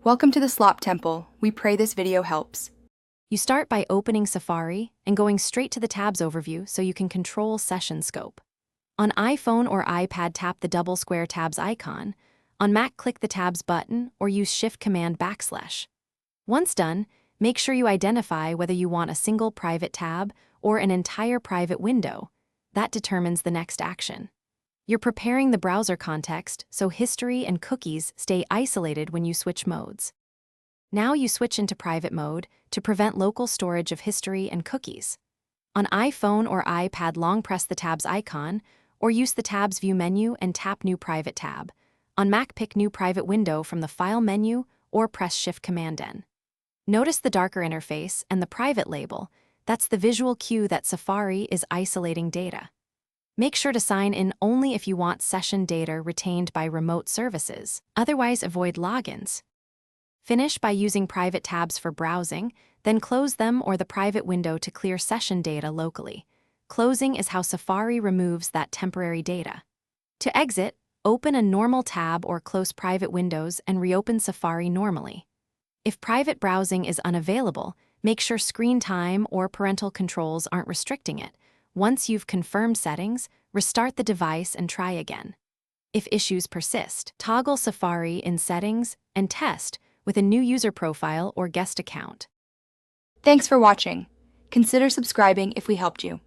Welcome to the Slop Temple. We pray this video helps. You start by opening Safari and going straight to the tabs overview so you can control session scope. On iPhone or iPad, tap the double square tabs icon. On Mac, click the tabs button or use Shift-Command \. Once done, make sure you identify whether you want a single private tab or an entire private window. That determines the next action. You're preparing the browser context so history and cookies stay isolated when you switch modes. Now you switch into private mode to prevent local storage of history and cookies. On iPhone or iPad, long press the tabs icon or use the tabs view menu and tap New Private tab. On Mac, pick New Private window from the File menu or press Shift-Command-N. Notice the darker interface and the private label. That's the visual cue that Safari is isolating data. Make sure to sign in only if you want session data retained by remote services. Otherwise, avoid logins. Finish by using private tabs for browsing, then close them or the private window to clear session data locally. Closing is how Safari removes that temporary data. To exit, open a normal tab or close private windows and reopen Safari normally. If private browsing is unavailable, make sure screen time or parental controls aren't restricting it. Once you've confirmed settings, restart the device and try again. If issues persist, toggle Safari in Settings and test with a new user profile or guest account. Thanks for watching. Consider subscribing if we helped you.